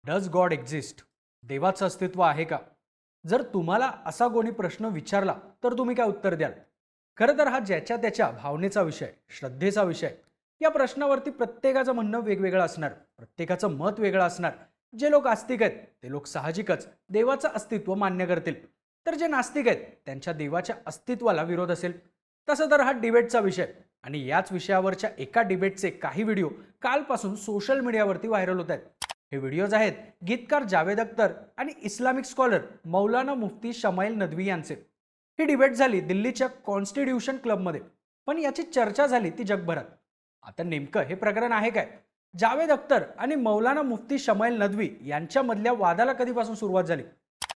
Does God exist? देवाचं अस्तित्व आहे का? जर तुम्हाला असा कोणी प्रश्न विचारला तर तुम्ही काय उत्तर द्याल? खरं तर हा ज्याच्या त्याच्या भावनेचा विषय, श्रद्धेचा विषय. या प्रश्नावरती प्रत्येकाचं म्हणणं वेगवेगळं असणार, प्रत्येकाचं मत वेगळं असणार. जे लोक आस्तिक आहेत ते लोक साहजिकच देवाचं अस्तित्व मान्य करतील, तर जे नास्तिक आहेत त्यांच्या देवाच्या अस्तित्वाला विरोध असेल. तसं तर हा डिबेटचा विषय आणि याच विषयावरच्या एका डिबेटचे काही व्हिडिओ कालपासून सोशल मीडियावरती व्हायरल होत आहेत. हे व्हिडिओज आहेत गीतकार जावेद अख्तर आणि इस्लामिक स्कॉलर मौलाना मुफ्ती शमाईल नदवी यांचे. ही डिबेट झाली दिल्लीच्या कॉन्स्टिट्यूशन क्लबमध्ये, पण याची चर्चा झाली ती जगभरात. आता नेमकं हे प्रकरण आहे काय? जावेद अख्तर आणि मौलाना मुफ्ती शमाईल नदवी यांच्यामधल्या वादाला कधीपासून सुरुवात झाली?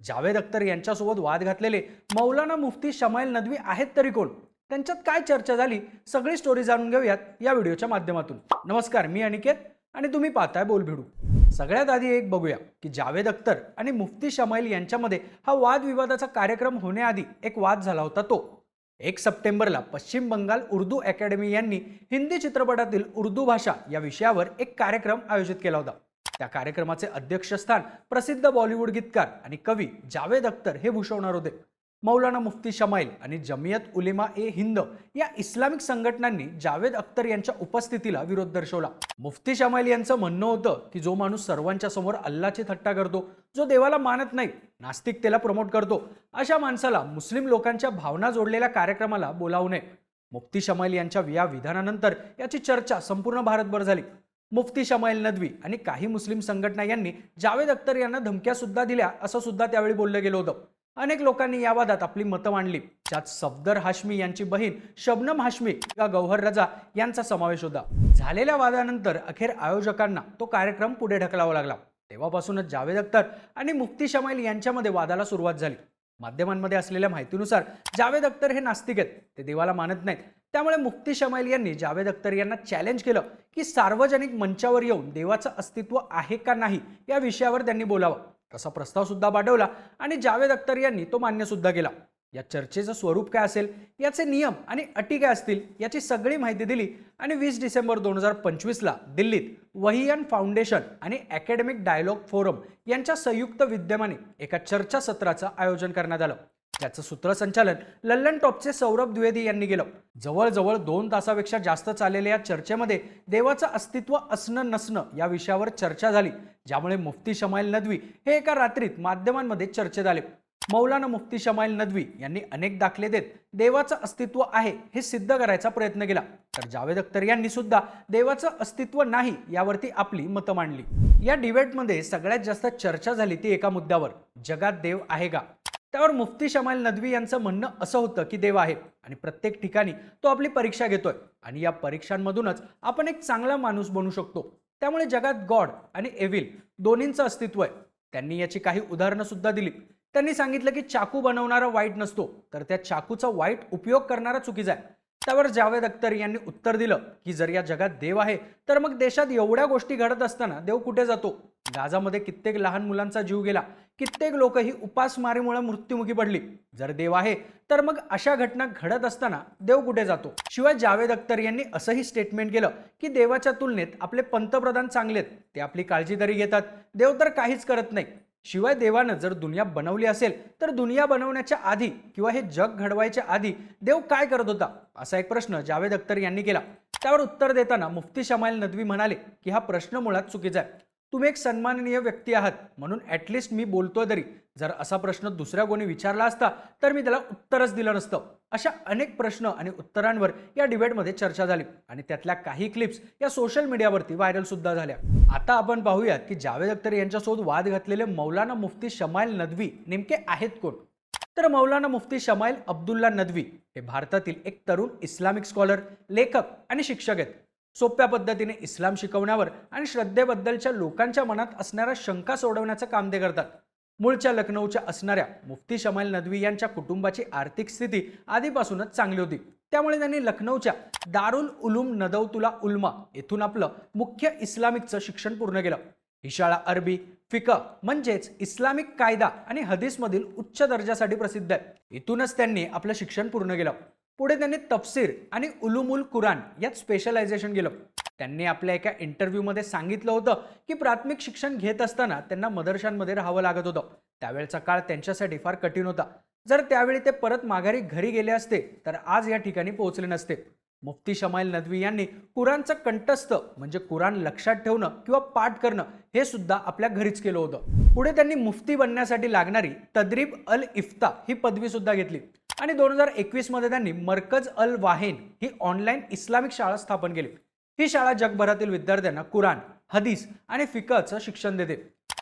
जावेद अख्तर यांच्यासोबत वाद घातलेले मौलाना मुफ्ती शमाईल नदवी आहेत तरी कोण? त्यांच्यात काय चर्चा झाली? सगळी स्टोरी जाणून घेऊयात या व्हिडिओच्या माध्यमातून. नमस्कार, मी अनिकेत आणि तुम्ही पाहताय बोलभिडू. सगळ्यात आधी एक बघूया की जावेद अख्तर आणि मुफ्ती शमाईल यांच्यामध्ये हा वादविवादाचा कार्यक्रम होण्याआधी एक वाद झाला होता. तो 1 सप्टेंबरला पश्चिम बंगाल उर्दू अकॅडमी यांनी हिंदी चित्रपटातील उर्दू भाषा या विषयावर एक कार्यक्रम आयोजित केला होता. त्या कार्यक्रमाचे अध्यक्षस्थान प्रसिद्ध बॉलिवूड गीतकार आणि कवी जावेद अख्तर हे भूषवणार होते. मौलाना मुफ्ती शमाईल आणि जमियत उलेमा ए हिंद या इस्लामिक संघटनांनी जावेद अख्तर यांच्या उपस्थितीला विरोध दर्शवला. मुफ्ती शमाईल यांचं म्हणणं होतं की जो माणूस सर्वांच्या समोर अल्लाची थट्टा करतो, जो देवाला मानत नाही, नास्तिकतेला प्रमोट करतो, अशा माणसाला मुस्लिम लोकांच्या भावना जोडलेल्या कार्यक्रमाला बोलावू नये. मुफ्ती शमाईल यांच्या या विधानानंतर याची चर्चा संपूर्ण भारतभर झाली. मुफ्ती शमाईल नदवी आणि काही मुस्लिम संघटना यांनी जावेद अख्तर यांना धमक्या सुद्धा दिल्या असं सुद्धा त्यावेळी बोललं गेलं होतं. अनेक लोकांनी या वादात आपली मतं मांडली, ज्यात सफदर हाशमी यांची बहीण शबनम हाशमी का गौहर रजा यांचा समावेश होता. झालेल्या वादानंतर अखेर आयोजकांना तो कार्यक्रम पुढे ढकलावा लागला. तेव्हापासूनच जावेद अख्तर आणि मुफ्ती शमाईल यांच्यामध्ये वादाला सुरुवात झाली. माध्यमांमध्ये असलेल्या माहितीनुसार जावेद अख्तर हे नास्तिक आहेत, ते देवाला मानत नाहीत. त्यामुळे मुफ्ती शमाईल यांनी जावेद अख्तर यांना चॅलेंज केलं की सार्वजनिक मंचावर येऊन देवाचं अस्तित्व आहे का नाही या विषयावर त्यांनी बोलावं. तसा प्रस्ताव सुद्धा पाठवला आणि जावेद अख्तर यांनी तो मान्य सुद्धा केला. या चर्चेचं स्वरूप काय असेल, याचे नियम आणि अटी काय असतील याची सगळी माहिती दिली आणि 20 डिसेंबर 2025ला दिल्लीत वहियन फाउंडेशन आणि अकॅडमिक डायलॉग फोरम यांच्या संयुक्त विद्यमाने एका चर्चासत्राचं आयोजन करण्यात आलं. त्याचं सूत्रसंचालन लल्लन टॉपचे सौरभ द्विवेदी यांनी केलं. जवळजवळ 2 तासापेक्षा जास्त चाललेल्या या चर्चेमध्ये देवाचं अस्तित्व असणं नसणं या विषयावर चर्चा झाली, ज्यामुळे मुफ्ती शमाईल नदवी हे एका रात्रीत माध्यमांमध्ये चर्चेत आले. मौलाना मुफ्ती शमाईल नदवी यांनी अनेक दाखले देत देवाचं अस्तित्व आहे हे सिद्ध करायचा प्रयत्न केला, तर जावेद अख्तर यांनी सुद्धा देवाचं अस्तित्व नाही यावरती आपली मतं मांडली. या डिबेटमध्ये सगळ्यात जास्त चर्चा झाली ती एका मुद्द्यावर, जगात देव आहे का? त्यावर मुफ्ती शमाईल नदवी यांचं म्हणणं असं होतं की देव आहे आणि प्रत्येक ठिकाणी तो आपली परीक्षा घेतोय आणि या परीक्षांमधूनच आपण एक चांगला माणूस बनू शकतो. त्यामुळे जगात गॉड आणि एव्हिल दोन्हींचं अस्तित्व आहे. त्यांनी याची काही उदाहरणं सुद्धा दिली. त्यांनी सांगितलं की चाकू बनवणारा वाईट नसतो, तर त्या चाकूचा वाईट उपयोग करणारा चुकीचा आहे. त्यावर जावेद अख्तर यांनी उत्तर दिलं की जर या जगात देव आहे तर मग देशात एवढ्या गोष्टी घडत असताना देव कुठे जातो? गाझामध्ये कित्येक लहान मुलांचा जीव गेला, कित्येक लोक ही उपासमारीमुळे मृत्युमुखी पडली. जर देव आहे तर मग अशा घटना घडत असताना देव कुठे जातो? शिवाय जावेद अख्तर यांनी असंही स्टेटमेंट केलं की देवाच्या तुलनेत आपले पंतप्रधान चांगलेत, ते आपली काळजी तरी घेतात, देव तर काहीच करत नाही. शिवाय देवानं जर दुनिया बनवली असेल तर दुनिया बनवण्याच्या आधी किंवा हे जग घडवायच्या आधी देव काय करत होता, असा एक प्रश्न जावेद अख्तर यांनी केला. त्यावर उत्तर देताना मुफ्ती शमाईल नदवी म्हणाले की हा प्रश्न मुळात चुकीचा आहे. तुम्ही एक सन्माननीय व्यक्ती आहात म्हणून ॲटलिस्ट मी बोलतोय तरी. जर असा प्रश्न दुसऱ्या कोणी विचारला असता तर मी त्याला उत्तरच दिलं नसतं. अशा अनेक प्रश्न आणि उत्तरांवर या डिबेटमध्ये चर्चा झाली आणि त्यातल्या काही क्लिप्स या सोशल मीडियावरती व्हायरल सुद्धा झाल्या. आता आपण पाहूयात की जावेद अख्तर यांच्यासोबत वाद घातलेले मौलाना मुफ्ती शमाईल नदवी नेमके आहेत कोण? तर मौलाना मुफ्ती शमाईल अब्दुल्ला नदवी हे भारतातील एक तरुण इस्लामिक स्कॉलर, लेखक आणि शिक्षक आहेत. सोप्या पद्धतीने इस्लाम शिकवण्यावर आणि श्रद्धेबद्दलच्या लोकांच्या मनात असणाऱ्या शंका सोडवण्याचं काम ते करतात. मूळच्या लखनौच्या असणाऱ्या मुफ्ती शमाईल नदवी यांच्या कुटुंबाची आर्थिक स्थिती आधीपासूनच चांगली होती. त्यामुळे त्यांनी लखनौच्या दारुल उलूम नदौतुला उल्मा येथून आपलं मुख्य इस्लामिकचं शिक्षण पूर्ण केलं. ही शाळा अरबी, फिकह म्हणजेच इस्लामिक कायदा आणि हदीसमधील उच्च दर्जासाठी प्रसिद्ध आहे. इथूनच त्यांनी आपलं शिक्षण पूर्ण केलं. पुढे त्यांनी तफसीर आणि उलुमुल कुराण यात स्पेशलायझेशन केलं. त्यांनी आपल्या एका इंटरव्ह्यूमध्ये सांगितलं होतं की प्राथमिक शिक्षण घेत असताना त्यांना मदरशांमध्ये राहावं लागत होतं. त्यावेळचा काळ त्यांच्यासाठी फार कठीण होता. जर त्यावेळी ते परत माघारी घरी गेले असते तर आज या ठिकाणी पोहोचले नसते. मुफ्ती शमाईल नदवी यांनी कुराणचं कंठस्थ म्हणजे कुराण लक्षात ठेवणं किंवा पाठ करणं हे सुद्धा आपल्या घरीच केलं होतं. पुढे त्यांनी मुफ्ती बनण्यासाठी लागणारी तद्रीब अल इफ्ता ही पदवी सुद्धा घेतली आणि 2021 मध्ये त्यांनी मरकज अल वाहेन ही ऑनलाईन इस्लामिक शाळा स्थापन केली. ही शाळा जगभरातील विद्यार्थ्यांना कुराण, हदीस आणि फिकहचं शिक्षण देते.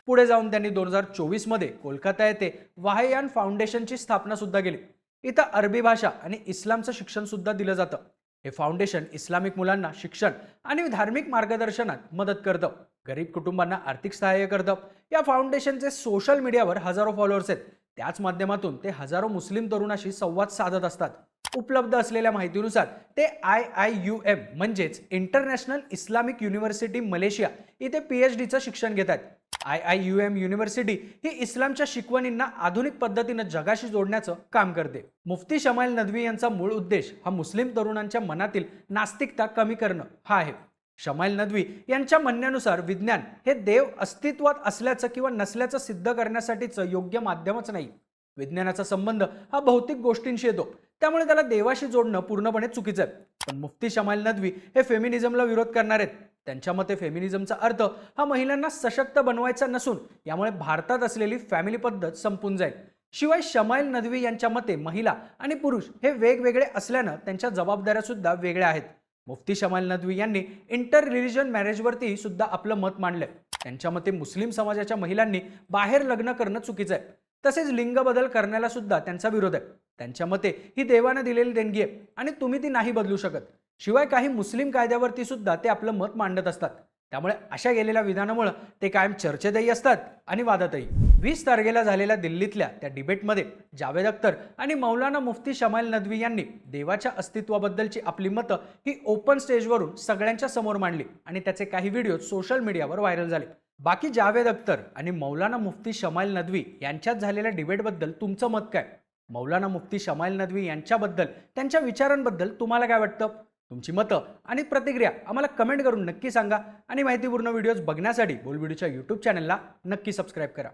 पुढे जाऊन त्यांनी 2024 मध्ये कोलकाता येथे वाहयान फाउंडेशनची स्थापना सुद्धा केली. इथं अरबी भाषा आणि इस्लामचं शिक्षण सुद्धा दिलं जातं. हे फाउंडेशन इस्लामिक मुलांना शिक्षण आणि धार्मिक मार्गदर्शनात मदत करतं, गरीब कुटुंबांना आर्थिक सहाय्य करतं. या फाउंडेशनचे सोशल मीडियावर हजारो फॉलोअर्स आहेत. त्याच माध्यमातून ते हजारो मुस्लिम तरुणाशी संवाद साधत असतात. उपलब्ध असलेल्या माहितीनुसार ते IIUM म्हणजेच इंटरनॅशनल इस्लामिक युनिव्हर्सिटी मलेशिया इथे PhDचं शिक्षण घेत आहेत. IIUM युनिव्हर्सिटी ही इस्लामच्या शिकवणींना आधुनिक पद्धतीनं जगाशी जोडण्याचं काम करते. मुफ्ती शमाईल नदवी यांचा मूळ उद्देश हा मुस्लिम तरुणांच्या मनातील नास्तिकता कमी करणं हा आहे. शमाईल नदवी यांच्या म्हणण्यानुसार विज्ञान हे देव अस्तित्वात असल्याचं किंवा नसल्याचं सिद्ध करण्यासाठीचं योग्य माध्यमच नाही. विज्ञानाचा संबंध हा भौतिक गोष्टींशी येतो, त्यामुळे त्याला देवाशी जोडणं पूर्णपणे चुकीचं आहे. पण मुफ्ती शमाईल नदवी हे फेमिनिझमला विरोध करणार आहेत. त्यांच्या मते फेमिनिझमचा अर्थ हा महिलांना सशक्त बनवायचा नसून यामुळे भारतात असलेली फॅमिली पद्धत संपून जाईल. शिवाय शमाईल नदवी यांच्या मते महिला आणि पुरुष हे वेगवेगळे असल्यानं त्यांच्या जबाबदाऱ्या सुद्धा वेगळ्या आहेत. मुफ्ती शमाईल नदवी यांनी इंटर रिलिजन मॅरेजवरती सुद्धा आपलं मत मांडलंय. त्यांच्या मते मुस्लिम समाजाच्या महिलांनी बाहेर लग्न करणं चुकीचं आहे. तसेच लिंग बदल करण्याला सुद्धा त्यांचा विरोध आहे. त्यांच्या मते ही देवाने दिलेली देणगी आहे आणि तुम्ही ती नाही बदलू शकत. शिवाय काही मुस्लिम कायद्यावरती सुद्धा ते आपलं मत मांडत असतात. त्यामुळे अशा गेलेल्या विधानामुळे ते कायम चर्चेतही असतात आणि वादातही. 20 तारखेला झालेल्या दिल्लीतल्या त्या डिबेटमध्ये जावेद अख्तर आणि मौलाना मुफ्ती शमाईल नदवी यांनी देवाच्या अस्तित्वाबद्दलची आपली मतं ही ओपन स्टेजवरून सगळ्यांच्या समोर मांडली आणि त्याचे काही व्हिडिओ सोशल मीडियावर व्हायरल झाले. बाकी जावेद अख्तर आणि मौलाना मुफ्ती शमाईल नदवी यांच्यात झालेल्या डिबेटबद्दल तुमचं मत काय? मौलाना मुफ्ती शमाईल नदवी यांच्याबद्दल, त्यांच्या विचारांबद्दल तुम्हाला काय वाटतं? तुमची मतं आणि प्रतिक्रिया आम्हाला कमेंट करून नक्की सांगा आणि माहितीपूर्ण व्हिडिओज बघण्यासाठी बोलबिडूच्या YouTube चॅनलला नक्की सबस्क्राईब करा.